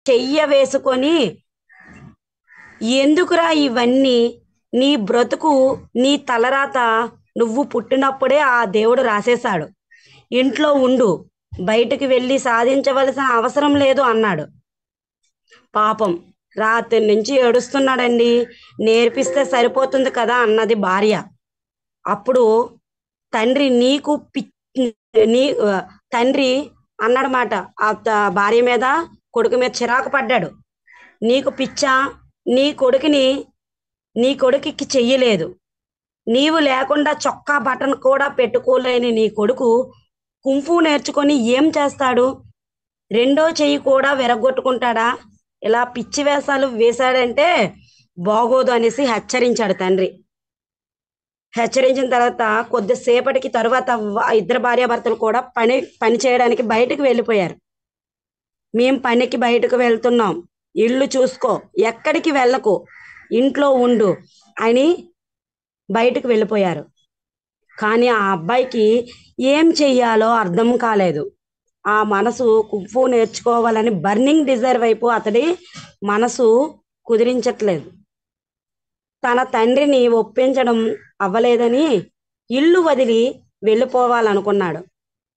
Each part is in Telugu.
చెయ్య వేసుకొని, ఎందుకురా ఇవన్నీ, నీ బ్రతుకు, నీ తలరాత నువ్వు పుట్టినప్పుడే ఆ దేవుడు రాసేశాడు, ఇంట్లో ఉండు, బయటికి వెళ్ళి సాధించవలసిన అవసరం లేదు అన్నాడు. పాపం రాత్రి నుంచి ఏడుస్తున్నాడండి. నేర్పిస్తే సరిపోతుంది కదా అన్నది భార్య. అప్పుడు తండ్రి నీకు నీ తండ్రి అన్నాడన్నమాట. భార్య మీద, కొడుకు మీద చిరాకు పడ్డాడు. నీకు పిచ్చా, నీ కొడుకుని నీ కొడుకుకి చెయ్యలేదు, నీవు లేకుండా చొక్కా బటన్ కూడా పెట్టుకోలేని నీ కొడుకు కుంఫు నేర్చుకొని ఏం చేస్తాడు? రెండో చెయ్యి కూడా విరగొట్టుకుంటాడా? ఇలా పిచ్చి వేషాలు వేశాడంటే బాగోదు అనేసి హెచ్చరించాడు తండ్రి. హెచ్చరించిన తర్వాత కొద్దిసేపటికి తరువాత ఇద్దరు భార్యాభర్తలు కూడా పని చేయడానికి బయటకు వెళ్ళిపోయారు. మేం పనికి బయటకు వెళ్తున్నాం, ఇల్లు చూసుకో, ఎక్కడికి వెళ్ళకు, ఇంట్లో ఉండు అని బయటకు వెళ్ళిపోయారు. కానీ ఆ అబ్బాయికి ఏం చెయ్యాలో అర్థం కాలేదు. ఆ మనసు కుంఫు నేర్చుకోవాలని బర్నింగ్ డిజైర్ వైపు అతడి మనసు కుదిరించట్లేదు. తన తండ్రిని ఒప్పించడం అవ్వలేదని ఇల్లు వదిలి వెళ్ళిపోవాలనుకున్నాడు.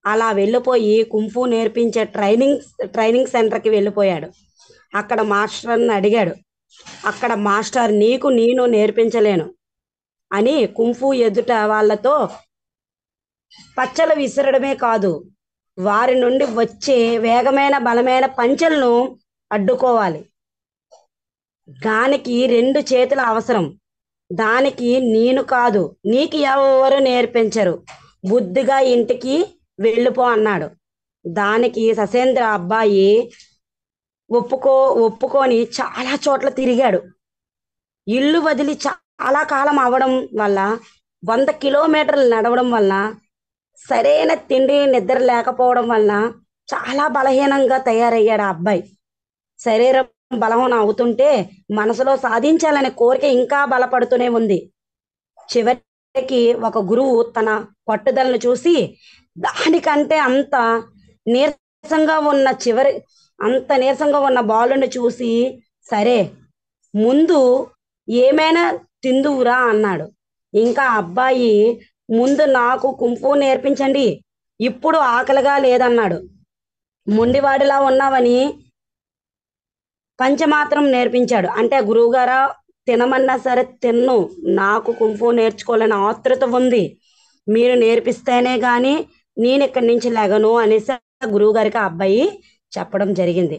అలా వెళ్ళిపోయి కుంఫు నేర్పించే ట్రైనింగ్ సెంటర్కి వెళ్ళిపోయాడు. అక్కడ మాస్టర్ని అడిగాడు. అక్కడ మాస్టర్, నీకు నేను నేర్పించలేను అని కుంఫు ఎదుట వాళ్ళతో పచ్చలు విసరడమే కాదు, వారి నుండి వచ్చే వేగమైన బలమైన పంచెలను అడ్డుకోవాలి. దానికి 2 చేతుల అవసరం. దానికి నేను కాదు, నీకు ఎవరు నేర్పించరు, బుద్ధిగా ఇంటికి వెళ్ళిపో అన్నాడు. దానికి ససేంద్ర అబ్బాయి ఒప్పుకొని చాలా చోట్ల తిరిగాడు. ఇల్లు వదిలి చాలా కాలం అవడం వల్ల, 100 కిలోమీటర్లు నడవడం వల్ల, సరైన తిండి నిద్ర లేకపోవడం వల్ల చాలా బలహీనంగా తయారయ్యాడు ఆ అబ్బాయి. శరీరం బలహీనం అవుతుంటే మనసులో సాధించాలనే కోరిక ఇంకా బలపడుతూనే ఉంది. చివరికి ఒక గురువు తన పట్టుదలను చూసి, దానికంటే అంత నీరసంగా ఉన్న బాలుని చూసి, సరే ముందు ఏమైనా తిందువురా అన్నాడు. ఇంకా అబ్బాయి, ముందు నాకు కుంఫు నేర్పించండి, ఇప్పుడు ఆకలిగా లేదన్నాడు. మొండివాడిలా ఉన్నావని పంచమాత్రం నేర్పించాడు. అంటే గురువుగారా, తినమన్నా సరే తిన్ను, నాకు కుంఫు నేర్చుకోవాలని ఆతృత ఉంది, మీరు నేర్పిస్తేనే కానీ నేను ఇక్కడి నుంచి లెగను అనేసి గురువు గారికి ఆ అబ్బాయి చెప్పడం జరిగింది.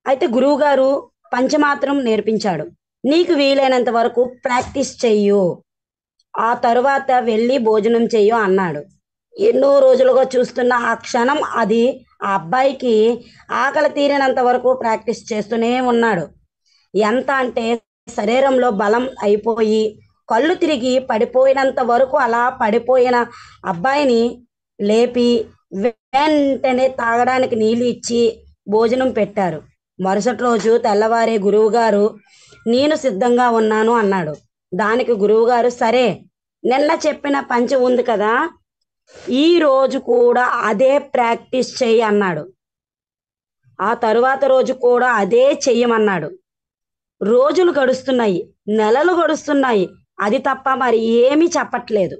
అయితే గురువు గారు పంచమాత్రం నేర్పించాడు. నీకు వీలైనంత వరకు ప్రాక్టీస్ చెయ్యు, ఆ తరువాత వెళ్ళి భోజనం చెయ్యు అన్నాడు. ఎన్నో రోజులుగా చూస్తున్న ఆ క్షణం అది. ఆ అబ్బాయికి ఆకలి తీరినంత వరకు ప్రాక్టీస్ చేస్తూనే ఉన్నాడు. ఎంత అంటే శరీరంలో బలం అయిపోయి కళ్ళు తిరిగి పడిపోయినంత వరకు అలా పడిపోయిన అబ్బాయిని లేపి వెంటనే తాగడానికి నీళ్ళు ఇచ్చి భోజనం పెట్టారు. మరుసటి రోజు తెల్లవారే గురువు గారు, నేను సిద్ధంగా ఉన్నాను అన్నాడు. దానికి గురువుగారు, సరే నిన్న చెప్పిన పంచె ఉంది కదా, ఈ రోజు కూడా అదే ప్రాక్టీస్ చెయ్యి అన్నాడు. ఆ తరువాత రోజు కూడా అదే చెయ్యమన్నాడు. రోజులు గడుస్తున్నాయి, నెలలు గడుస్తున్నాయి, అది తప్ప మరి ఏమీ చెప్పట్లేదు.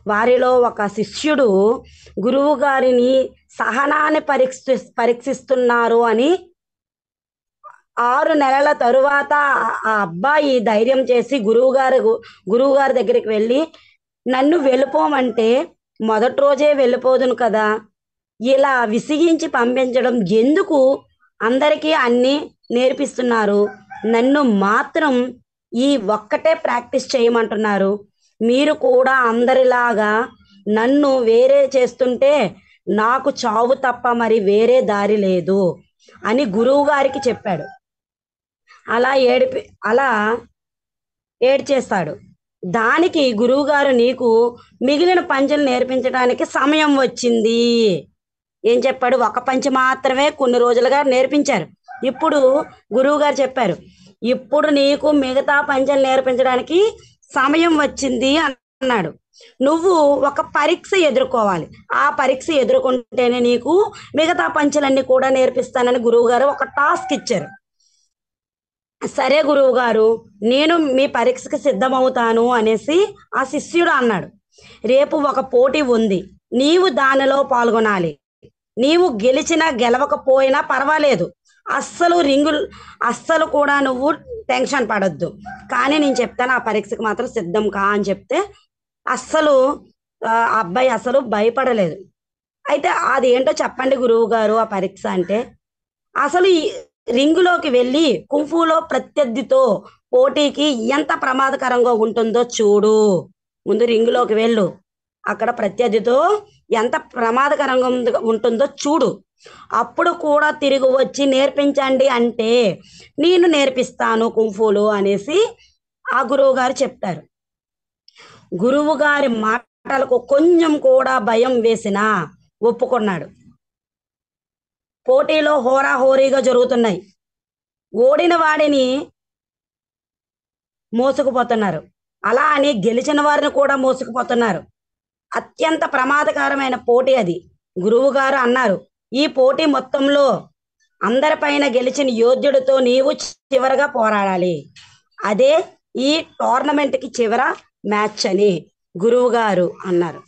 వారిలో ఒక శిష్యుడు గురువు గారిని సహనాన్ని పరీక్షిస్తున్నారు అని 6 నెలల తరువాత ఆ అబ్బాయి ధైర్యం చేసి గురువుగారి దగ్గరికి వెళ్ళి, నన్ను వెళ్ళిపోమంటే మొదటి రోజే వెళ్ళిపోదును కదా, ఇలా విసిగించి పంపించడం ఎందుకు, అందరికీ అన్నీ నేర్పిస్తున్నారు, నన్ను మాత్రం ఈ ఒక్కటే ప్రాక్టీస్ చేయమంటున్నారు, మీరు కూడా అందరిలాగా నన్ను వేరే చేస్తుంటే నాకు చావు తప్ప మరి వేరే దారి లేదు అని గురువు గారికి చెప్పాడు. అలా ఏడ్చేస్తాడు. దానికి గురువుగారు, నీకు మిగిలిన పంచెలు నేర్పించడానికి సమయం వచ్చింది. ఏం చెప్పాడు? ఒక పంచె మాత్రమే కొన్ని రోజులుగా నేర్పించారు. ఇప్పుడు గురువుగారు చెప్పారు, ఇప్పుడు నీకు మిగతా పంచెలు నేర్పించడానికి సమయం వచ్చింది అన్నాడు. నువ్వు ఒక పరీక్ష ఎదుర్కోవాలి. ఆ పరీక్ష ఎదుర్కొంటేనే నీకు మిగతా పంచులన్నీ కూడా నేర్పిస్తానని గురువు గారు ఒక టాస్క్ ఇచ్చారు. సరే గురువు గారు, నేను మీ పరీక్షకి సిద్ధమవుతాను అనేసి ఆ శిష్యుడు అన్నాడు. రేపు ఒక పోటీ ఉంది, నీవు దానిలో పాల్గొనాలి. నీవు గెలిచినా గెలవకపోయినా పర్వాలేదు, అస్సలు రింగులు అస్సలు కూడా నువ్వు టెన్షన్ పడొద్దు, కానీ నేను చెప్తాను ఆ పరీక్షకు మాత్రం సిద్ధం కా అని చెప్తే అస్సలు ఆ అబ్బాయి అసలు భయపడలేదు. అయితే అది ఏంటో చెప్పండి గురువు గారు ఆ పరీక్ష అంటే. అసలు ఈ రింగులోకి వెళ్ళి కుంఫులో ప్రత్యర్థితో పోటీకి ఎంత ప్రమాదకరంగా ఉంటుందో చూడు. ముందు రింగులోకి వెళ్ళు, అక్కడ ప్రత్యర్థితో ఎంత ప్రమాదకరంగా ఉంటుందో చూడు, అప్పుడు కూడా తిరిగి వచ్చి నేర్పించండి అంటే నేను నేర్పిస్తాను కుంఫులు అనేసి ఆ గురువు గారు చెప్తారు. గురువు గారి మాటలకు కొంచెం కూడా భయం వేసినా ఒప్పుకున్నాడు. పోటీలో హోరాహోరీగా జరుగుతున్నాయి. ఓడిన వాడిని మోసుకుపోతున్నారు, అలా అని గెలిచిన వారిని కూడా మోసుకుపోతున్నారు. అత్యంత ప్రమాదకరమైన పోటీ అది. గురువు గారు అన్నారు, ఈ పోటీ మొత్తంలో అందరిపైన గెలిచిన యోధుడితో నీవు చివరగా పోరాడాలి, అదే ఈ టోర్నమెంట్కి చివర మ్యాచ్ అని గురువు గారు అన్నారు.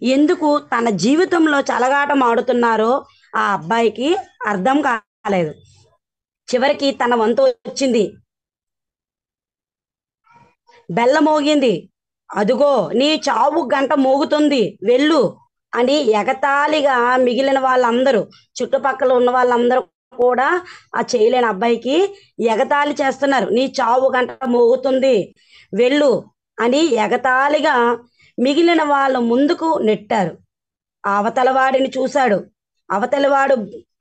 ఎందుకు తన జీవితంలో చలగాటం ఆడుతున్నారో ఆ అబ్బాయికి అర్థం కాలేదు. చివరికి తన వంతు వచ్చింది, బెల్ల మోగింది, అదుగో నీ చావు గంట మోగుతుంది వెళ్ళు అని ఎగతాళిగా మిగిలిన వాళ్ళందరూ, చుట్టుపక్కల ఉన్న వాళ్ళందరూ కూడా ఆ చేయలేని అబ్బాయికి ఎగతాళి చేస్తున్నారు. నీ చావు గంట మోగుతుంది వెళ్ళు అని ఎగతాళిగా మిగిలిన వాళ్ళ ముందుకు నెట్టారు. అవతలవాడిని చూశాడు.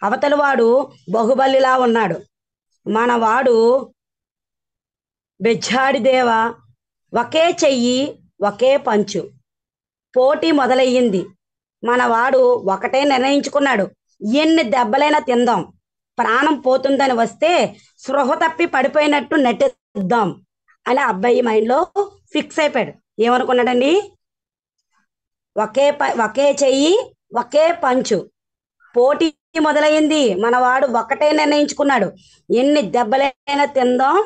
అవతలవాడు బాహుబలిలా ఉన్నాడు. మనవాడు బెజ్జాడి దేవ, ఒకే చెయ్యి ఒకే పంచు. పోటీ మొదలయ్యింది. మనవాడు ఒకటే నిర్ణయించుకున్నాడు, ఎన్ని దెబ్బలైనా తిందాం, ప్రాణం పోతుందని వస్తే స్పృహ తప్పి పడిపోయినట్టు నటిద్దాం అని అబ్బాయి మైండ్లో ఫిక్స్ అయిపోయాడు. ఏమనుకున్నాడండి? ఒకే చెయ్యి ఒకే పంచు. పోటీ మొదలైంది. మనవాడు ఒకటే నిర్ణయించుకున్నాడు, ఎన్ని దెబ్బలైనా తిందాం,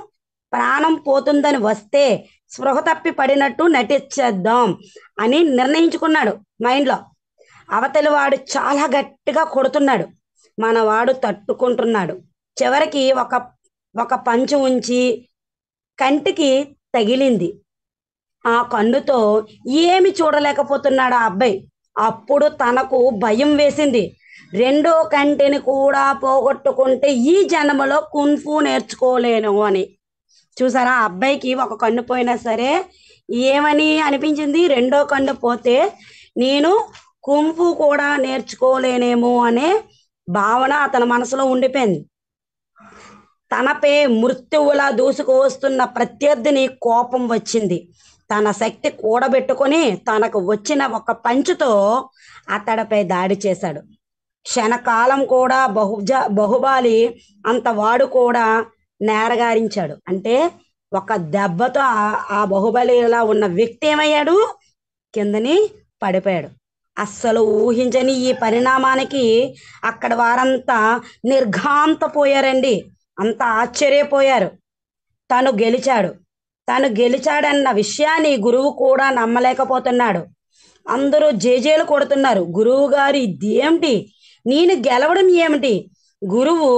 ప్రాణం పోతుందని వస్తే స్పృహ తప్పి పడినట్టు నటించేద్దాం అని నిర్ణయించుకున్నాడు మైండ్లో. అవతలి వాడు చాలా గట్టిగా కొడుతున్నాడు, మనవాడు తట్టుకుంటున్నాడు. చివరికి ఒక పంచు ఉంచి కంటికి తగిలింది. ఆ కన్నుతో ఏమి చూడలేకపోతున్నాడు ఆ అబ్బాయి. అప్పుడు తనకు భయం వేసింది, రెండో కంటిని కూడా పోగొట్టుకుంటే ఈ జన్మలో కున్ఫు నేర్చుకోలేను అని. చూసారా, ఆ అబ్బాయికి ఒక కన్ను పోయినా సరే ఏమని అనిపించింది, రెండో కన్ను పోతే నేను కుంఫు కూడా నేర్చుకోలేనేమో అనే భావన అతని మనసులో ఉండిపోయింది. తనపై మృత్యువులా దూసుకు వస్తున్న ప్రత్యర్థిని కోపం వచ్చింది. తన శక్తి కూడబెట్టుకొని తనకు వచ్చిన ఒక పంచుతో అతడిపై దాడి చేశాడు. క్షణకాలం కూడా బహుబాలి అంత వాడు కూడా నేరగారించాడు. అంటే ఒక దెబ్బతో ఆ బాహుబలిలా ఉన్న వ్యక్తి ఏమయ్యాడు, కిందని పడిపోయాడు. అస్సలు ఊహించని ఈ పరిణామానికి అక్కడ వారంతా నిర్ఘాంతపోయారండి, అంత ఆశ్చర్యపోయారు. తను గెలిచాడన్న విషయాన్ని గురువు కూడా నమ్మలేకపోతున్నాడు. అందరూ జేజేలు కొడుతున్నారు, గురువు గారు ఇదేమిటి, నేను గెలవడం ఏమిటి? గురువు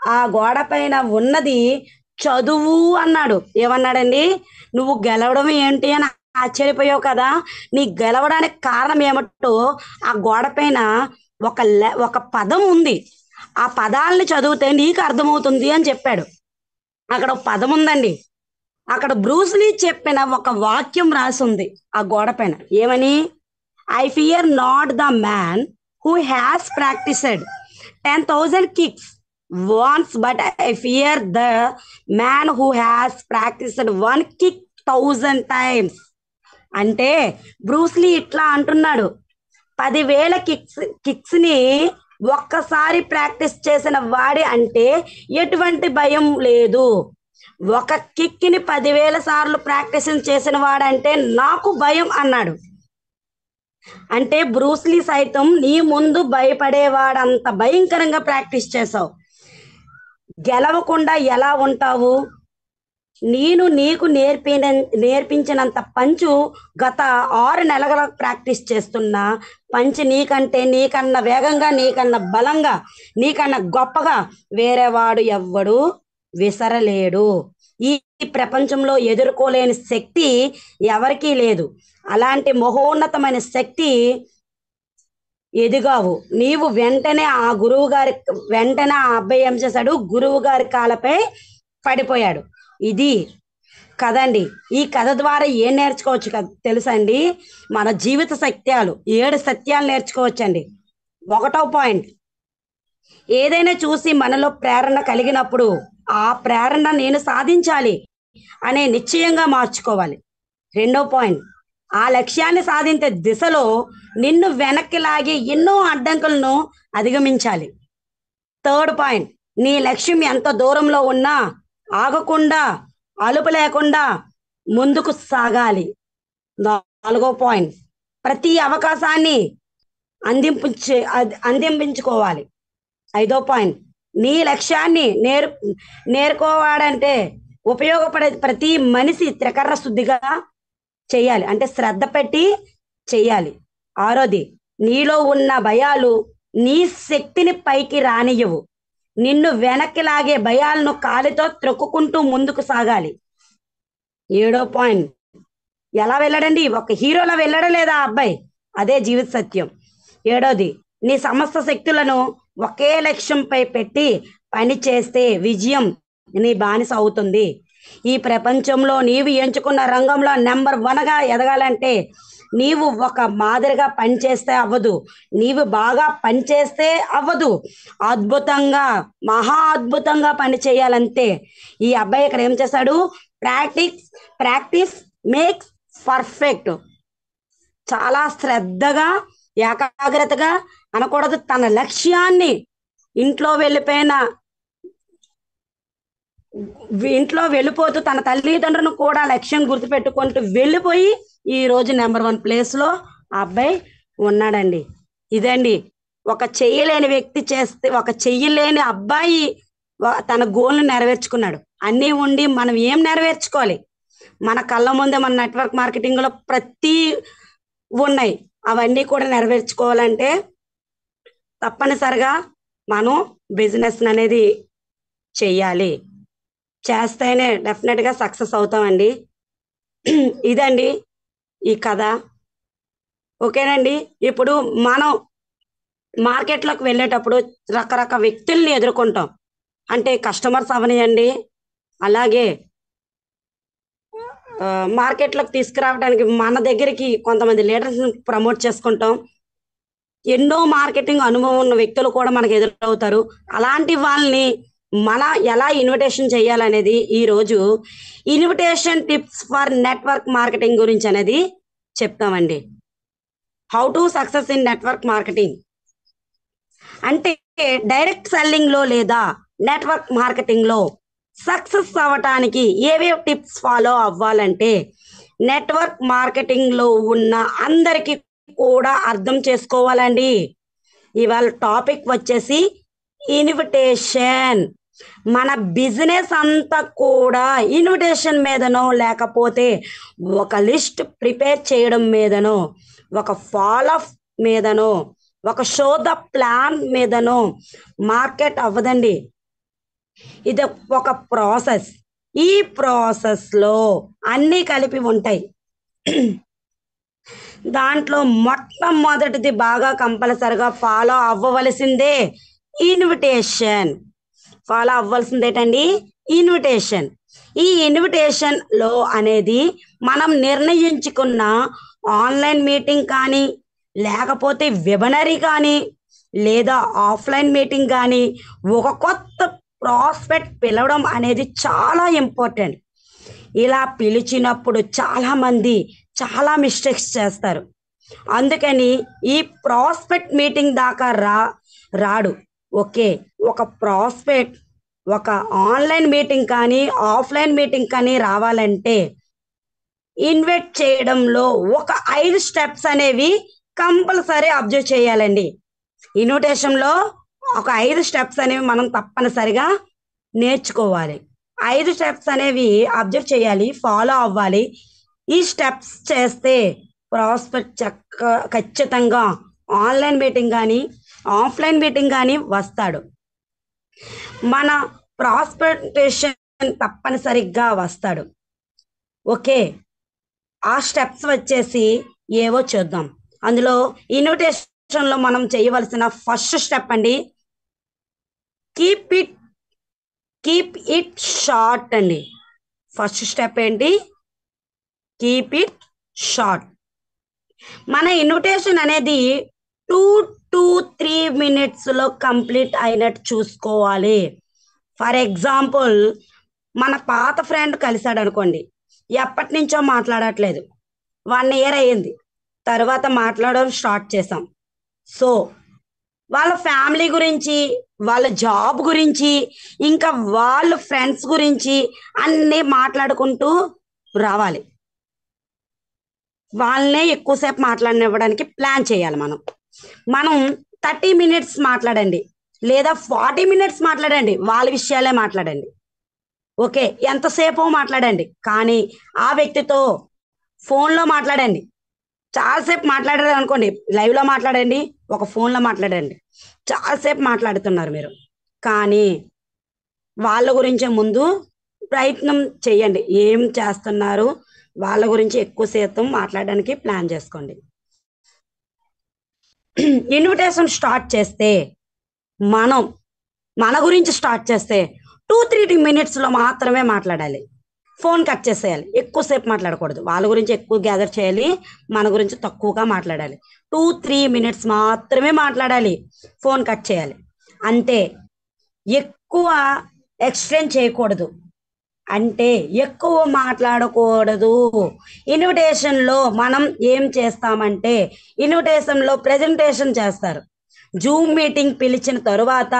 ఆ గోడ పైన ఉన్నది చదువు అన్నాడు. ఏమన్నాడండి? నువ్వు గెలవడం ఏంటి అని ఆశ్చర్యపోయావు కదా, నీ గెలవడానికి కారణం ఏమిటో ఆ గోడ పైన ఒక పదం ఉంది, ఆ పదాలని చదివితే నీకు అర్థమవుతుంది అని చెప్పాడు. అక్కడ ఒక పదం ఉందండి, అక్కడ బ్రూస్లీ చెప్పిన ఒక వాక్యం రాసి ఉంది ఆ గోడ పైన. ఏమని? I fear not the man who has practised 10,000 kicks once, but I fear the man who has practiced one kick 1,000 times. అంటే బ్రూస్లీ ఇట్లా అంటున్నాడు, 10,000 కిక్స్ ని ఒక్కసారి ప్రాక్టీస్ చేసిన వాడి అంటే ఎటువంటి భయం లేదు, ఒక కిక్కిని 10,000 సార్లు ప్రాక్టీస్ చేసిన వాడంటే నాకు భయం అన్నాడు. అంటే బ్రూస్లీ సైతం నీ ముందు భయపడేవాడంత భయంకరంగా ప్రాక్టీస్ చేసావు. గెలవకుండా ఎలా ఉంటావు? నేను నీకు నేర్పించినంత పంచు గత 6 నెలల ప్రాక్టీస్ చేస్తున్నా. పంచ్ నీకన్నా వేగంగా, నీకన్నా బలంగా, నీకన్నా గొప్పగా వేరేవాడు ఎవ్వడు విసరలేడు. ఈ ప్రపంచంలో ఎదుర్కోలేని శక్తి ఎవరికీ లేదు. అలాంటి మహోన్నతమైన శక్తి ఎదిగావు నీవు. వెంటనే ఆ అబ్బాయి ఏం చేశాడు? గురువు గారి కాళ్ళపై పడిపోయాడు. ఇది కదండి. ఈ కథ ద్వారా ఏం నేర్చుకోవచ్చు తెలుసా అండి? మన జీవిత సత్యాలు 7 సత్యాలు నేర్చుకోవచ్చండి. 1వ పాయింట్, ఏదైనా చూసి మనలో ప్రేరణ కలిగినప్పుడు ఆ ప్రేరణ నేను సాధించాలి అనే నిశ్చయంగా మార్చుకోవాలి. 2వ పాయింట్, ఆ లక్ష్యాన్ని సాధించే దిశలో నిన్ను వెనక్కి లాగే ఎన్నో అడ్డంకులను అధిగమించాలి. 3rd పాయింట్, నీ లక్ష్యం ఎంత దూరంలో ఉన్నా ఆగకుండా, అలుపు లేకుండా ముందుకు సాగాలి. 4వ పాయింట్, ప్రతి అవకాశాన్ని అందింపించుకోవాలి. 5వ పాయింట్, నీ లక్ష్యాన్ని నేర్కోవాడంటే ఉపయోగపడే ప్రతి మనిషి త్రికరణ శుద్ధిగా చేయాలి, అంటే శ్రద్ధ పెట్టి చెయ్యాలి. 6వది, నీలో ఉన్న భయాలు నీ శక్తిని పైకి రానియవు. నిన్ను వెనక్కి లాగే భయాలను కాలితో త్రొక్కుంటూ ముందుకు సాగాలి. 7వ పాయింట్, ఎలా వెళ్ళడండి? ఒక హీరోలా వెళ్ళడం లేదా అబ్బాయి? అదే జీవిత సత్యం. 7వది, నీ సమస్త శక్తులను ఒకే లక్ష్యంపై పెట్టి పని చేస్తే విజయం నీ బానిస అవుతుంది. ఈ ప్రపంచంలో నీవు ఎంచుకున్న రంగంలో నెంబర్ 1గా ఎదగాలంటే నీవు ఒక మాదిరిగా పనిచేస్తే అవ్వదు, నీవు బాగా పనిచేస్తే అవ్వదు, అద్భుతంగా, మహా అద్భుతంగా పని చేయాలంతే. ఈ అబ్బాయి ఇక్కడ ఏం చేశాడు? Practice makes perfect. చాలా శ్రద్ధగా, ఏకాగ్రతగా అనకూడదు, తన లక్ష్యాన్ని ఇంట్లో వెళ్ళిపోతూ తన తల్లిదండ్రులను కూడా లక్ష్యం గుర్తుపెట్టుకుంటూ వెళ్ళిపోయి ఈ రోజు నెంబర్ 1 ప్లేస్లో ఆ అబ్బాయి ఉన్నాడండి. ఇదండి, ఒక చెయ్యలేని వ్యక్తి చేస్తే, ఒక చెయ్యలేని అబ్బాయి తన గోల్ని నెరవేర్చుకున్నాడు. అన్నీ ఉండి మనం ఏం నెరవేర్చుకోవాలి? మన కళ్ళ ముందే మన నెట్వర్క్ మార్కెటింగ్లో ప్రతి ఉన్నాయి. అవన్నీ కూడా నెరవేర్చుకోవాలంటే తప్పనిసరిగా మనం బిజినెస్ అనేది చెయ్యాలి. చేస్తేనే డెఫినెట్గా సక్సెస్ అవుతామండి. ఇదండి ఈ కథ. ఓకేనండి. ఇప్పుడు మనం మార్కెట్లోకి వెళ్ళేటప్పుడు రకరకాల వ్యక్తుల్ని ఎదుర్కొంటాం. అంటే కస్టమర్స్ అవనియండి, అలాగే మార్కెట్లోకి తీసుకురావడానికి మన దగ్గరికి కొంతమంది లీడర్స్ని ప్రమోట్ చేసుకుంటాం. ఎన్నో మార్కెటింగ్ అనుభవం ఉన్న వ్యక్తులు కూడా మనకు ఎదురవుతారు. అలాంటి వాళ్ళని ఎలా ఇన్విటేషన్ చేయాలనేది ఈరోజు invitation tips for network marketing గురించి అనేది చెప్తామండి. How to success in network marketing అంటే డైరెక్ట్ సెల్లింగ్లో లేదా నెట్వర్క్ మార్కెటింగ్లో సక్సెస్ అవ్వటానికి ఏవేవి టిప్స్ ఫాలో అవ్వాలంటే నెట్వర్క్ మార్కెటింగ్లో ఉన్న అందరికీ కూడా అర్థం చేసుకోవాలండి. ఇవాళ టాపిక్ వచ్చేసి ఇన్విటేషన్. మన బిజినెస్ అంతా కూడా ఇన్విటేషన్ మీదనో, లేకపోతే ఒక లిస్ట్ ప్రిపేర్ చేయడం మీదనో, ఒక ఫాలోఅప్ మీదనో, ఒక షో ద ప్లాన్ మీదనో మార్కెట్ అవ్వదండి. ఇది ఒక ప్రాసెస్. ఈ ప్రాసెస్లో అన్నీ కలిపి ఉంటాయి. దాంట్లో మొట్టమొదటిది బాగా కంపల్సరిగా ఫాలో అవ్వవలసిందే ఇన్విటేషన్. ఫాలో అవ్వాల్సిందేటండి ఇన్విటేషన్. ఈ ఇన్విటేషన్లో అనేది మనం నిర్ణయించుకున్న ఆన్లైన్ మీటింగ్ కానీ, లేకపోతే వెబినరీ కానీ, లేదా ఆఫ్లైన్ మీటింగ్ కానీ ఒక కొత్త ప్రాస్పెక్ట్ పిలవడం అనేది చాలా ఇంపార్టెంట్. ఇలా పిలిచినప్పుడు చాలామంది చాలా మిస్టేక్స్ చేస్తారు. అందుకని ఈ ప్రాస్పెక్ట్ మీటింగ్ దాకా రాడు. ఓకే, ఒక ప్రాస్పెక్ట్ ఒక ఆన్లైన్ మీటింగ్ కానీ ఆఫ్లైన్ మీటింగ్ కానీ రావాలంటే ఇన్వైట్ చేయడంలో ఒక 5 స్టెప్స్ అనేవి కంపల్సరీ అబ్జర్వ్ చేయాలండి. ఇన్విటేషన్లో ఒక 5 స్టెప్స్ అనేవి మనం తప్పనిసరిగా నేర్చుకోవాలి. 5 స్టెప్స్ అనేవి అబ్జర్వ్ చేయాలి, ఫాలో అవ్వాలి. ఈ స్టెప్స్ చేస్తే ప్రాస్పెక్ట్ ఖచ్చితంగా ఆన్లైన్ మీటింగ్ కానీ ఆఫ్లైన్ మీటింగ్ కానీ వస్తాడు. మన ప్రాస్పెక్టేషన్ తప్పనిసరిగా వస్తాడు. ఓకే, ఆ స్టెప్స్ వచ్చేసి ఏవో చూద్దాం. అందులో ఇన్విటేషన్లో మనం చేయవలసిన ఫస్ట్ స్టెప్ అండి, కీప్ ఇట్ షార్ట్ అండి. ఫస్ట్ స్టెప్ ఏంటి? Keep it short. మన ఇన్విటేషన్ అనేది 2 to 3 minutesలో కంప్లీట్ అయినట్టు చూసుకోవాలి. ఫర్ ఎగ్జాంపుల్, మన పాత ఫ్రెండ్ కలిశాడు అనుకోండి, ఎప్పటి నుంచో మాట్లాడట్లేదు, 1 year అయ్యింది, తర్వాత మాట్లాడడం స్టార్ట్ చేసాం. సో వాళ్ళ ఫ్యామిలీ గురించి, వాళ్ళ జాబ్ గురించి, ఇంకా వాళ్ళ ఫ్రెండ్స్ గురించి అన్నీ మాట్లాడుకుంటూ రావాలి. వాళ్ళనే ఎక్కువసేపు మాట్లాడనివ్వడానికి ప్లాన్ చేయాలి. మనం 30 minutes మాట్లాడండి, లేదా 40 minutes మాట్లాడండి, వాళ్ళ విషయాలే మాట్లాడండి. ఓకే, ఎంతసేపో మాట్లాడండి, కానీ ఆ వ్యక్తితో ఫోన్లో మాట్లాడండి. చాలాసేపు మాట్లాడారు అనుకోండి, లైవ్లో మాట్లాడండి, ఒక ఫోన్లో మాట్లాడండి, చాలాసేపు మాట్లాడుతున్నారు మీరు, కానీ వాళ్ళ గురించే ముందు ప్రయత్నం చేయండి. ఏం చేస్తున్నారు, వాళ్ళ గురించి ఎక్కువ శాతం మాట్లాడడానికి ప్లాన్ చేసుకోండి. ఇన్విటేషన్ స్టార్ట్ చేస్తే మన గురించి స్టార్ట్ చేస్తే 2-3 minutesలో మాత్రమే మాట్లాడాలి. ఫోన్ కట్ చేసేయాలి, ఎక్కువసేపు మాట్లాడకూడదు. వాళ్ళ గురించి ఎక్కువ గ్యాదర్ చేయాలి, మన గురించి తక్కువగా మాట్లాడాలి. 2-3 minutes మాత్రమే మాట్లాడాలి, ఫోన్ కట్ చేయాలి, అంతే. ఎక్కువ ఎక్స్టెండ్ చేయకూడదు, అంటే ఎక్కువ మాట్లాడకూడదు. ఇన్విటేషన్లో మనం ఏం చేస్తామంటే, ఇన్విటేషన్లో ప్రెజెంటేషన్ చేస్తారు. జూమ్ మీటింగ్ పిలిచిన తరువాత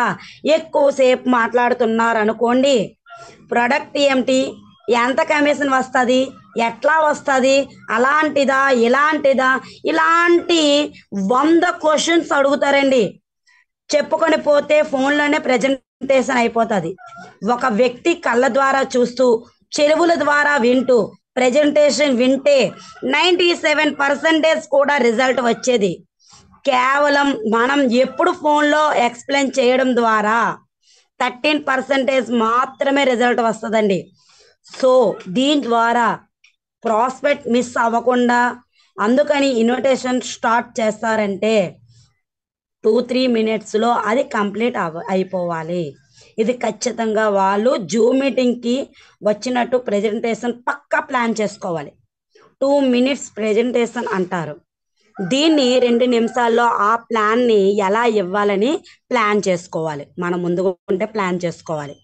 ఎక్కువసేపు మాట్లాడుతున్నారు అనుకోండి, ప్రొడక్ట్ ఏమిటి, ఎంత కమిషన్ వస్తుంది, ఎట్లా వస్తుంది, అలాంటిదా ఇలాంటిదా, ఇలాంటి 100 questions అడుగుతారండి. చెప్పుకొని పోతే ఫోన్లోనే ప్రెజెంటేషన్ అయిపోతుంది. ఒక వ్యక్తి కళ్ళ ద్వారా చూస్తూ, చెవుల ద్వారా వింటూ ప్రెజెంటేషన్ వింటే 97% కూడా రిజల్ట్ వచ్చేది. కేవలం మనం ఎప్పుడు ఫోన్లో ఎక్స్ప్లెయిన్ చేయడం ద్వారా 13% మాత్రమే రిజల్ట్ వస్తుందండి. సో దీని ద్వారా ప్రాస్పెక్ట్ మిస్ అవ్వకుండా, అందుకని ఇన్విటేషన్ స్టార్ట్ చేస్తారంటే 2-3 minutesలో అది కంప్లీట్ అయిపోవాలి. ఇది ఖచ్చితంగా వాళ్ళు జూమ్ మీటింగ్కి వచ్చినట్టు ప్రెజెంటేషన్ పక్కా ప్లాన్ చేసుకోవాలి. 2 minutes ప్రెజెంటేషన్ అంటారు. దీన్ని 2 నిమిషాల్లో ఆ ప్లాన్ని ఎలా ఇవ్వాలని ప్లాన్ చేసుకోవాలి. మనం ముందుగా ఉంటే ప్లాన్ చేసుకోవాలి.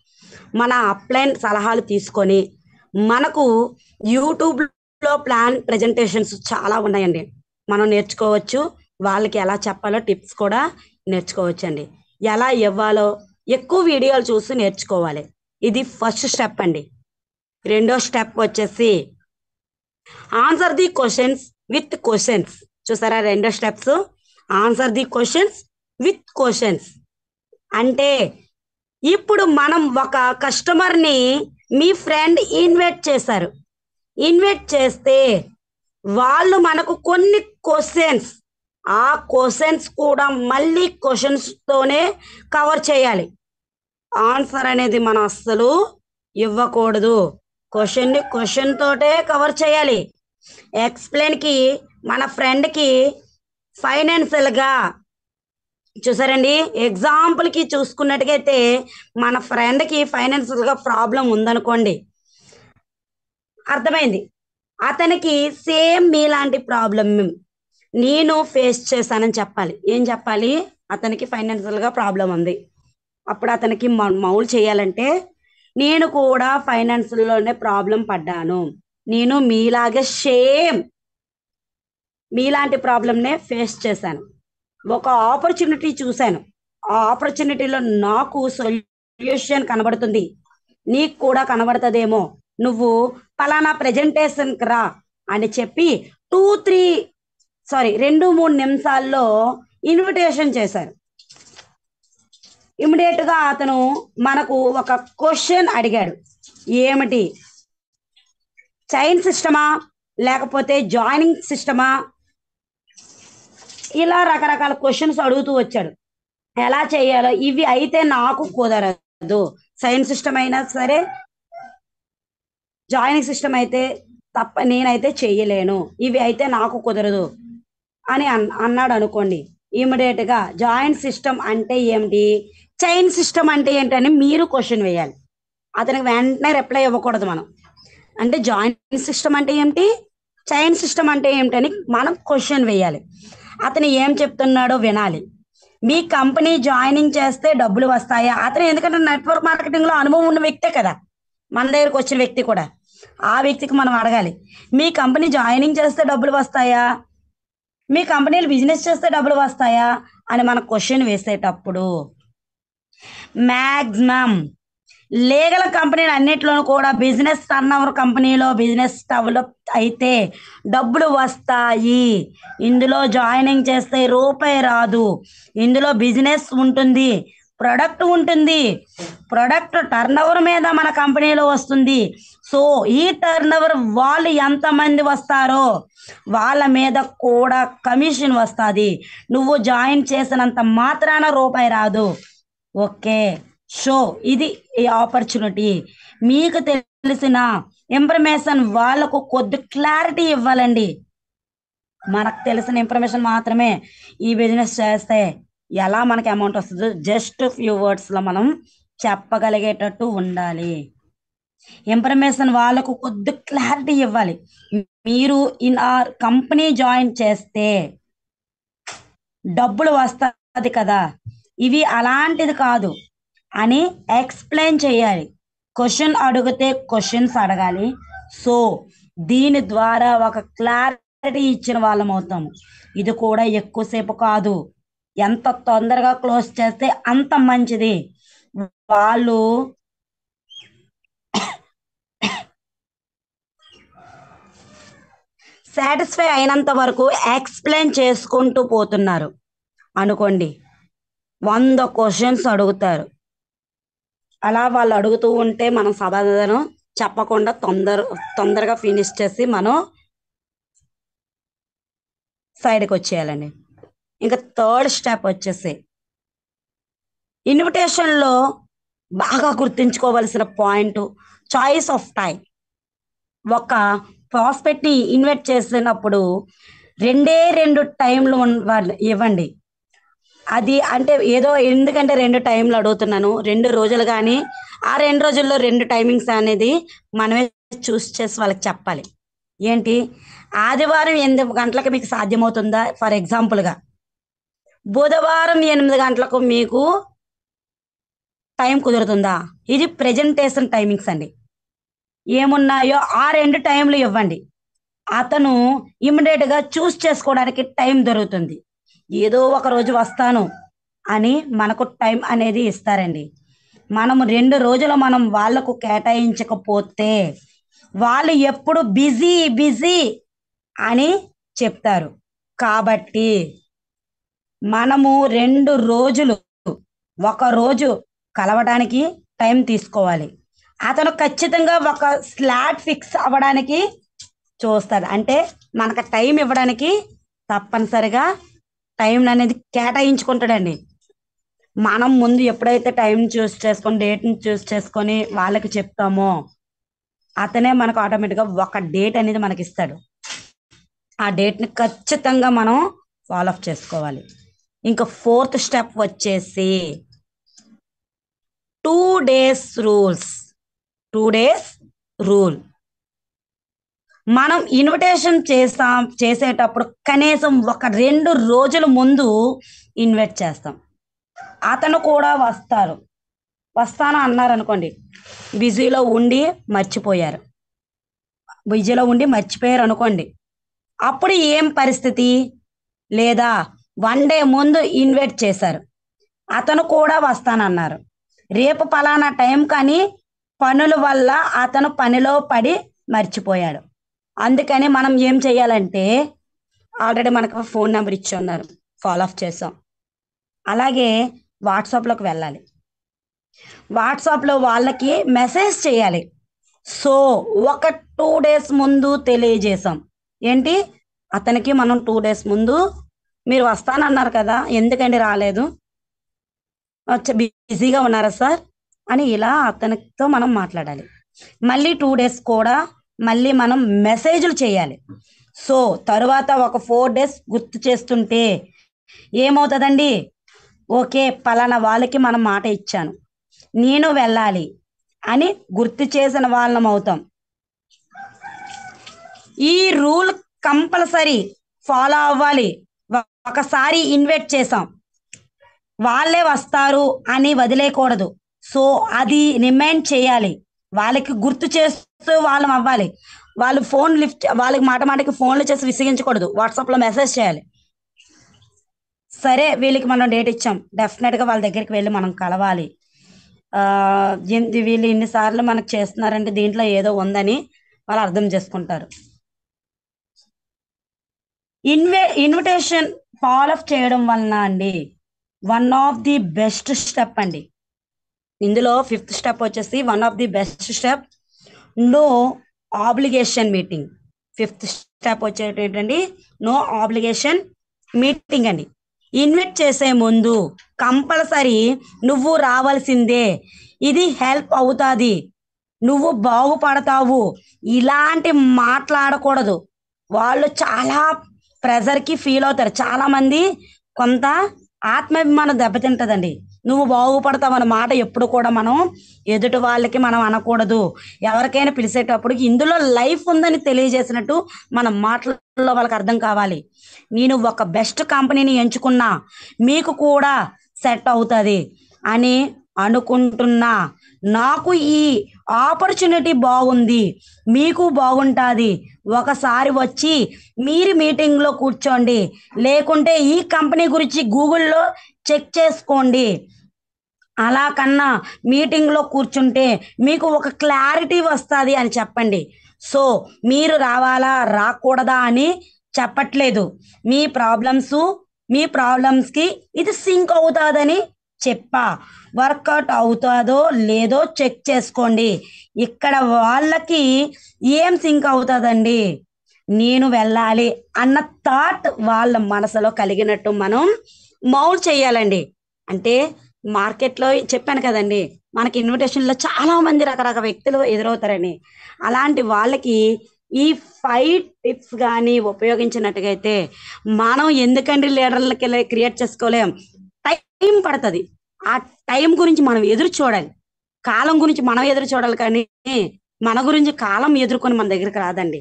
మన అప్లైన్ సలహాలు తీసుకొని, మనకు యూట్యూబ్లో ప్లాన్ ప్రెజెంటేషన్స్ చాలా ఉన్నాయండి, మనం నేర్చుకోవచ్చు. వాళ్ళకి ఎలా చెప్పాలో టిప్స్ కూడా నేర్చుకోవచ్చండి. ఎలా ఇవ్వాలో ఎక్కువ వీడియోలు చూసి నేర్చుకోవాలి. ఇది ఫస్ట్ స్టెప్ అండి. రెండో స్టెప్ వచ్చేసి answer the questions with questions. చూసారా, రెండో steps answer the questions with questions. అంటే ఇప్పుడు మనం ఒక కస్టమర్ని, మీ ఫ్రెండ్ ఇన్వైట్ చేశారు, ఇన్వైట్ చేస్తే వాళ్ళు మనకు కొన్ని క్వశ్చన్స్, ఆ క్వశ్చన్స్ కూడా మళ్ళీ క్వశ్చన్స్తోనే కవర్ చేయాలి. ఆన్సర్ అనేది మనం అస్సలు ఇవ్వకూడదు, క్వశ్చన్ని క్వశ్చన్ తోటే కవర్ చేయాలి. ఎక్స్ప్లెయిన్కి మన ఫ్రెండ్కి ఫైనాన్షియల్గా, చూసారండి, ఎగ్జాంపుల్కి చూసుకున్నట్టుగైతే మన ఫ్రెండ్కి ఫైనాన్షియల్గా ప్రాబ్లం ఉందనుకోండి, అర్థమైంది, అతనికి సేమ్ మీలాంటి ప్రాబ్లం నేను ఫేస్ చేశానని చెప్పాలి. ఏం చెప్పాలి? అతనికి ఫైనాన్షియల్గా ప్రాబ్లం ఉంది. అప్పుడు అతనికి మౌలు చేయాలంటే, నేను కూడా ఫైనాన్షియల్లోనే ప్రాబ్లం పడ్డాను, నేను మీలాగే సేమ్ మీలాంటి ప్రాబ్లంనే ఫేస్ చేశాను, ఒక ఆపర్చునిటీ చూశాను, ఆ ఆపర్చునిటీలో నాకు సొల్యూషన్ కనబడుతుంది, నీకు కూడా కనబడుతుందేమో, నువ్వు పలానా ప్రెజెంటేషన్కి రా అని చెప్పి 2-3 నిమిషాల్లో ఇన్విటేషన్ చేశారు. ఇమ్మీడియట్ గా అతను మనకు ఒక క్వశ్చన్ అడిగాడు, ఏమిటి, చైన్ సిస్టమా లేకపోతే జాయినింగ్ సిస్టమా, ఇలా రకరకాల క్వశ్చన్స్ అడుగుతూ వచ్చాడు. ఎలా చేయాలో, ఇవి అయితే నాకు కుదరదు, చైన్ సిస్టమ్ అయినా సరే జాయినింగ్ సిస్టమ్ అయితే తప్ప నేనైతే చెయ్యలేను, ఇవి అయితే నాకు కుదరదు అని అన్నాడు అనుకోండి. ఇమ్మీడియట్ గా జాయిన్ సిస్టమ్ అంటే ఏమిటి, చైన్ సిస్టమ్ అంటే ఏంటని మీరు క్వశ్చన్ వేయాలి. అతనికి వెంటనే రిప్లై ఇవ్వకూడదు మనం. అంటే జాయిన్ సిస్టమ్ అంటే ఏమిటి, చైన్ సిస్టమ్ అంటే ఏమిటని మనం క్వశ్చన్ వేయాలి. అతను ఏం చెప్తున్నాడో వినాలి. మీ కంపెనీ జాయినింగ్ చేస్తే డబ్బులు వస్తాయా, అతను ఎందుకంటే నెట్వర్క్ మార్కెటింగ్ లో అనుభవం ఉన్న వ్యక్తే కదా, మన దగ్గరకు వచ్చిన వ్యక్తి కూడా, ఆ వ్యక్తికి మనం అడగాలి, మీ కంపెనీ జాయినింగ్ చేస్తే డబ్బులు వస్తాయా, మీ కంపెనీలు బిజినెస్ చేస్తే డబ్బులు వస్తాయా అని మన క్వశ్చన్ వేసేటప్పుడు మ్యాక్సిమం లీగల్ కంపెనీలు అన్నిట్లోనూ కూడా బిజినెస్ టర్నోవర్ కంపెనీలో బిజినెస్ డెవలప్ అయితే డబ్బులు వస్తాయి. ఇందులో జాయినింగ్ చేస్తే రూపాయి రాదు, ఇందులో బిజినెస్ ఉంటుంది, ప్రొడక్ట్ ఉంటుంది, ప్రొడక్ట్ టర్నోవర్ మీద మన కంపెనీలో వస్తుంది. సో ఈ టర్నోవర్ వాళ్ళు ఎంతమంది వస్తారో వాళ్ళ మీద కూడా కమిషన్ వస్తుంది. నువ్వు జాయిన్ చేసినంత మాత్రాన రూపాయి రాదు. ఓకే, సో ఇది ఈ ఆపర్చునిటీ. మీకు తెలిసిన ఇన్ఫర్మేషన్ వాళ్ళకు కొద్ది క్లారిటీ ఇవ్వాలండి. మనకు తెలిసిన ఇన్ఫర్మేషన్ మాత్రమే ఈ బిజినెస్ చేస్తే ఎలా మనకి అమౌంట్ వస్తుందో జస్ట్ ఫ్యూ వర్డ్స్లో మనం చెప్పగలిగేటట్టు ఉండాలి. ఇన్ఫర్మేషన్ వాళ్ళకు కొద్ది క్లారిటీ ఇవ్వాలి. మీరు ఇన్ ఆర్ కంపెనీ జాయిన్ చేస్తే డబ్బులు వస్తుంది కదా, ఇవి అలాంటిది కాదు అని ఎక్స్ప్లెయిన్ చేయాలి. క్వశ్చన్ అడిగితే క్వశ్చన్స్ అడగాలి. సో దీని ద్వారా ఒక క్లారిటీ ఇచ్చిన వాళ్ళం అవుతాము. ఇది కూడా ఎక్కువసేపు కాదు, ఎంత తొందరగా క్లోజ్ చేస్తే అంత మంచిది. వాళ్ళు సాటిస్ఫై అయినంత వరకు ఎక్స్ప్లెయిన్ చేసుకుంటూ పోతున్నారు అనుకోండి, 100 క్వశ్చన్స్ అడుగుతారు. అలా వాళ్ళు అడుగుతూ ఉంటే మనం సమాధానం చెప్పకుండా తొందరగా ఫినిష్ చేసి మనం సైడ్కి వచ్చేయాలండి. ఇంకా థర్డ్ స్టెప్ వచ్చేసి ఇన్విటేషన్లో బాగా గుర్తుంచుకోవాల్సిన పాయింట్ చాయిస్ ఆఫ్ టైం. ఒక ప్రాస్పెక్ట్ని ఇన్వైట్ చేసినప్పుడు 2 టైంలు వాళ్ళు ఇవ్వండి. అది అంటే ఏదో ఎందుకంటే 2 టైంలు అడుగుతున్నాను, 2 రోజులు కానీ ఆ 2 రోజుల్లో 2 టైమింగ్స్ అనేది మనమే చూస్ చేసి వాళ్ళకి చెప్పాలి. ఏంటి, ఆదివారం 8 గంటలకు మీకు సాధ్యమవుతుందా, ఫర్ ఎగ్జాంపుల్గా బుధవారం 8 గంటలకు మీకు టైం కుదురుతుందా, ఇది ప్రెజెంటేషన్ టైమింగ్స్ అండి. ఏమున్నాయో ఆ 2 టైంలు ఇవ్వండి. అతను ఇమ్మీడియట్గా చూస్ చేసుకోవడానికి టైం దొరుకుతుంది. ఏదో ఒక రోజు వస్తాను అని మనకు టైం అనేది ఇస్తారండి. మనము 2 రోజులు మనం వాళ్లకు కేటాయించకపోతే వాళ్ళు ఎప్పుడు బిజీ బిజీ అని చెప్తారు. కాబట్టి మనము 2 రోజులు, ఒక రోజు కలవడానికి టైం తీసుకోవాలి. అతను ఖచ్చితంగా ఒక స్లాట్ ఫిక్స్ అవ్వడానికి చూస్తాడు. అంటే మనకు టైం ఇవ్వడానికి తప్పనిసరిగా టైం అనేది కేటాయించుకుంటాడండి. మనం ముందు ఎప్పుడైతే టైం చూస్ చేసుకొని డేట్ని చూస్ చేసుకొని వాళ్ళకి చెప్తామో అతనే మనకు ఆటోమేటిక్గా ఒక డేట్ అనేది మనకి ఇస్తాడు. ఆ డేట్ని ఖచ్చితంగా మనం ఫాలో అప్ చేసుకోవాలి. ఇంకా 4th స్టెప్ వచ్చేసి 2 days రూల్స్. 2 days rule. మనం ఇన్విటేషన్ చేసేటప్పుడు కనీసం ఒక 2 రోజుల ముందు ఇన్వైట్ చేస్తాం. అతను కూడా వస్తాను అన్నారు అనుకోండి, బిజీలో ఉండి మర్చిపోయారు అనుకోండి, అప్పుడు ఏం పరిస్థితి, లేదా 1 day ముందు ఇన్వైట్ చేశారు, అతను కూడా వస్తానన్నారు, రేపు పలానా టైం కానీ పనుల వల్ల అతను పనిలో పడి మర్చిపోయాడు. అందుకని మనం ఏం చేయాలంటే ఆల్రెడీ మనకు ఫోన్ నెంబర్ ఇచ్చి ఉన్నారు, ఫాలో అప్ చేసాం. అలాగే వాట్సాప్లోకి వెళ్ళాలి, వాట్సాప్లో వాళ్ళకి మెసేజ్ చేయాలి. సో ఒక 2 days ముందు తెలియజేసాం. ఏంటి, అతనికి మనం 2 days ముందు మీరు వస్తానన్నారు కదా, ఎందుకండి రాలేదు, బిజీగా ఉన్నారా సార్ అని ఇలా అతనితో మనం మాట్లాడాలి. మళ్ళీ 2 days కూడా మళ్ళీ మనం మెసేజ్లు చేయాలి. సో తరువాత ఒక 4 days గుర్తు చేస్తుంటే ఏమవుతుందండి, ఓకే పలానా వాళ్ళకి మనం మాట ఇచ్చాను, నేను వెళ్ళాలి అని గుర్తు చేసిన వాళ్ళం అవుతాం. ఈ రూల్ కంపల్సరీ ఫాలో అవ్వాలి. ఒకసారి ఇన్వైట్ చేసాం, వాళ్ళే వస్తారు అని వదిలేయకూడదు. సో అది రిమైండ్ చేయాలి, వాళ్ళకి గుర్తు చేస్తూ వాళ్ళం అవ్వాలి. వాళ్ళు ఫోన్ లిఫ్ట్, వాళ్ళకి మాట మాటకి ఫోన్లు చేసి విసిగించకూడదు, వాట్సాప్లో మెసేజ్ చేయాలి. సరే వీళ్ళకి మనం డేట్ ఇచ్చాం, డెఫినెట్గా వాళ్ళ దగ్గరికి వెళ్ళి మనం కలవాలి. వీళ్ళు ఇన్నిసార్లు మనకు చేస్తున్నారంటే దీంట్లో ఏదో ఉందని వాళ్ళు అర్థం చేసుకుంటారు. ఇన్విటేషన్ ఫాలో అప్ చేయడం వలన అండి one of the best step అండి. ఇందులో 5th స్టెప్ వచ్చేసి one of the best step, no obligation meeting. 5th step వచ్చేటండి నో ఆబ్లిగేషన్ మీటింగ్ అండి. ఇన్వైట్ చేసే ముందు కంపల్సరీ నువ్వు రావాల్సిందే, ఇది హెల్ప్ అవుతుంది, నువ్వు బాగుపడతావు, ఇలాంటి మాట్లాడకూడదు. వాళ్ళు చాలా ప్రెజర్కి ఫీల్ అవుతారు. చాలామంది కొంత ఆత్మాభిమానం దెబ్బతింటుందండి. నువ్వు బాగుపడతావు అన్న మాట ఎప్పుడు కూడా మనం ఎదుటి వాళ్ళకి మనం అనకూడదు. ఎవరికైనా పిలిచేటప్పుడు ఇందులో లైఫ్ ఉందని తెలియజేసినట్టు మన మాటల్లో వాళ్ళకి అర్థం కావాలి. నేను ఒక బెస్ట్ కంపెనీని ఎంచుకున్నా, మీకు కూడా సెట్ అవుతుంది అని అనుకుంటున్నా, నాకు ఈ ఆపర్చునిటీ బాగుంది, మీకు బాగుంటుంది, ఒకసారి వచ్చి మీరు మీటింగ్లో కూర్చోండి, లేకుంటే ఈ కంపెనీ గురించి గూగుల్లో చెక్ చేసుకోండి, అలా కన్నా మీటింగ్లో కూర్చుంటే మీకు ఒక క్లారిటీ వస్తుంది అని చెప్పండి. సో మీరు రావాలా రాకూడదా అని చెప్పట్లేదు, మీ ప్రాబ్లమ్స్కి ఇది సింక్ అవుతుందని చెప్పా, వర్కౌట్ అవుతుందో లేదో చెక్ చేసుకోండి. ఇక్కడ వాళ్ళకి ఏం సింక్ అవుతుందండి, నేను వెళ్ళాలి అన్న థాట్ వాళ్ళ మనసులో కలిగినట్టు మనం మౌల్డ్ చేయాలండి. అంటే మార్కెట్లో చెప్పాను కదండి, మనకి ఇన్విటేషన్లో చాలా మంది రకరకాల వ్యక్తులు ఎదురవుతారని. అలాంటి వాళ్ళకి ఈ 5 టిప్స్ కానీ ఉపయోగించినట్టుగైతే మనం ఎందుకండి లీడర్లకి క్రియేట్ చేసుకోలేం, టైం పడుతుంది. ఆ టైం గురించి మనం ఎదురు చూడాలి, కాలం గురించి మనం ఎదురు చూడాలి, కానీ మన గురించి కాలం ఎదుర్కొని మన దగ్గరికి రాదండి.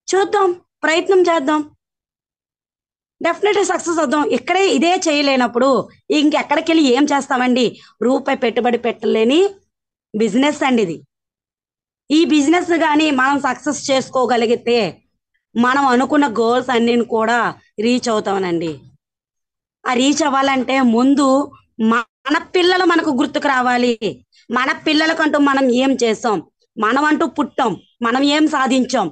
చూద్దాం, ప్రయత్నం చేద్దాం, డెఫినెట్గా సక్సెస్ అవుదాం. ఇక్కడే ఇదే చేయలేనప్పుడు ఇంకెక్కడికి వెళ్ళి ఏం చేస్తామండి? రూపాయి పెట్టుబడి పెట్టలేని బిజినెస్ అండి ఇది. ఈ బిజినెస్ కానీ మనం సక్సెస్ చేసుకోగలిగితే మనం అనుకున్న గోల్స్ అన్నీ కూడా రీచ్ అవుతామనండి. ఆ రీచ్ అవ్వాలంటే ముందు మన పిల్లలు మనకు గుర్తుకు రావాలి. మన పిల్లలకంటూ మనం ఏం చేసాం, మనం అంటూ పుట్టాం, మనం ఏం సాధించాం,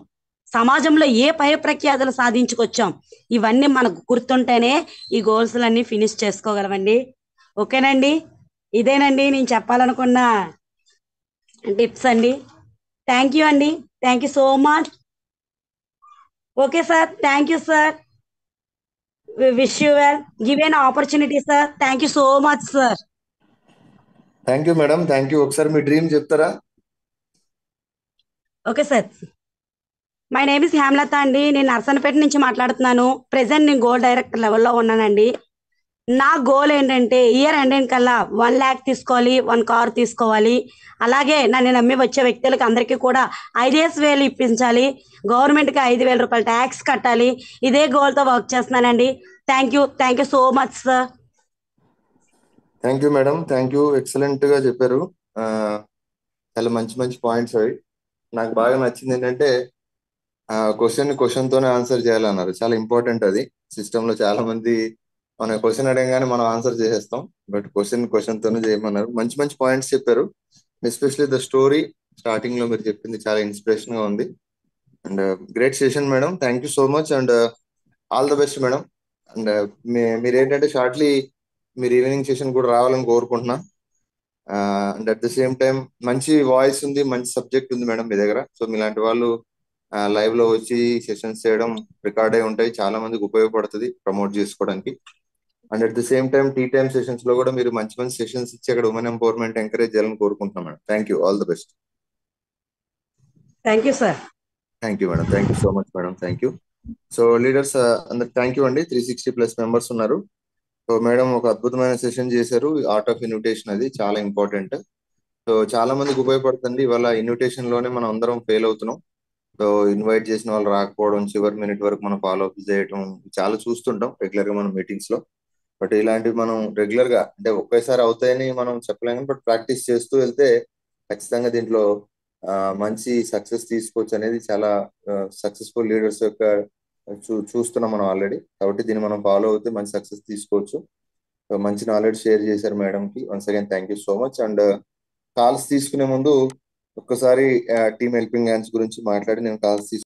సమాజంలో ఏ పై ప్రఖ్యాతలు సాధించుకొచ్చాం, ఇవన్నీ మనకు గుర్తుంటేనే ఈ గోల్స్లన్నీ ఫినిష్ చేసుకోగలమండి. ఓకేనండి, ఇదేనండి నేను చెప్పాలనుకున్న టిప్స్ అండి. థ్యాంక్ యూ అండి, thank you so much. Okay sir, thank you sir, wish you well, give an opportunity sir. Thank you so much sir. Thank you madam, thank you. ఒకసారి మీ డ్రీమ్ చెప్తారా? Okay sir, my name is Hemalatha అండి, నేను నర్సన్నపేట నుంచి మాట్లాడుతున్నాను. ప్రెసెంట్ నేను గోల్ డైరెక్టర్ లెవెల్లో ఉన్నానండి. నా గోల్ ఏంటంటే ఇయర్ ఎండింగ్ కల్లా 1 lakh తీసుకోవాలి, 1 car తీసుకోవాలి. అలాగే నన్ను నమ్మి వచ్చే వ్యక్తులకి అందరికీ కూడా 5,000 ఇప్పించాలి, గవర్నమెంట్కి 5,000 రూపాయలు ట్యాక్స్ కట్టాలి. ఇదే గోల్తో వర్క్ చేస్తున్నానండి. Thank you so much sir. Thank you madam, thank you. ఎక్సలెంట్గా చెప్పారు. చాలా మంచి మంచి పాయింట్స్ అవి. నాకు బాగా నచ్చింది ఏంటంటే క్వశ్చన్తోనే ఆన్సర్ చేయాలన్నారు. చాలా ఇంపార్టెంట్ అది. సిస్టంలో చాలా మంది మన క్వశ్చన్ అడగగానే మనం ఆన్సర్ చేసేస్తాం. బట్ క్వశ్చన్ తోనే చేయమన్నారు. మంచి మంచి పాయింట్స్ చెప్పారు. ఎస్పెషల్లీ ద స్టోరీ స్టార్టింగ్ లో మీరు చెప్పింది చాలా ఇన్స్పిరేషన్ గా ఉంది. And great session madam, thank you so much. And all the best madam. And మీరు ఏంటంటే షార్ట్లీ మీరు ఈవినింగ్ సెషన్ కూడా రావాలని కోరుకుంటున్నా. And at the same time మంచి వాయిస్ ఉంది, మంచి సబ్జెక్ట్ ఉంది మేడం మీ దగ్గర. సో మీలాంటి వాళ్ళు లైవ్ లో వచ్చి సెషన్స్ చేయడం రికార్డ్ అయి ఉంటాయి, చాలా మందికి ఉపయోగపడుతుంది ప్రమోట్ చేసుకోవడానికి. And at the same time tea time sessions లో కూడా మీరు మంచి మంచి సెషన్స్ ఇచ్చి అక్కడ ఉమెన్ ఎంపవర్మెంట్ ఎంకరేజ్ చేయాలని కోరుకుంటున్నాం madam. Thank you, all the best. Thank you sir. Thank you madam, thank you so much madam, thank you. So leaders అందరికి థ్యాంక్ యూ అండి. 360+ మెంబర్స్ ఉన్నారు. సో మేడం ఒక అద్భుతమైన సెషన్ చేశారు. ఆర్ట్ ఆఫ్ ఇన్విటేషన్ అది చాలా ఇంపార్టెంట్. సో చాలా మందికి ఉపయోగపడుతుంది. ఇవాళ ఇన్విటేషన్ లోనే మనం అందరం ఫెయిల్ అవుతున్నాం. సో ఇన్వైట్ చేసిన వాళ్ళు రాకపోవడం, చివరి మినిట్ వరకు మనం ఫాలో అప్ చేయడం చాలా చూస్తుంటాం రెగ్యులర్ గా మనం మీటింగ్స్ లో. బట్ ఇలాంటివి మనం రెగ్యులర్ గా అంటే ఒకేసారి అవుతాయని మనం చెప్పలేము, బట్ ప్రాక్టీస్ చేస్తూ వెళ్తే ఖచ్చితంగా దీంట్లో మంచి సక్సెస్ తీసుకోవచ్చు అనేది చాలా సక్సెస్ఫుల్ లీడర్స్ యొక్క చూస్తున్నాం మనం ఆల్రెడీ. కాబట్టి దీన్ని మనం ఫాలో అవుతే మంచి సక్సెస్ తీసుకోవచ్చు. So, మంచి నాలెడ్జ్ షేర్ చేశారు మేడం కి. Once again thank you so much. And calls తీసుకునే ముందు ఒక్కసారి టీమ్ హెల్పింగ్ హ్యాండ్స్ గురించి మాట్లాడి నేను కాల్స్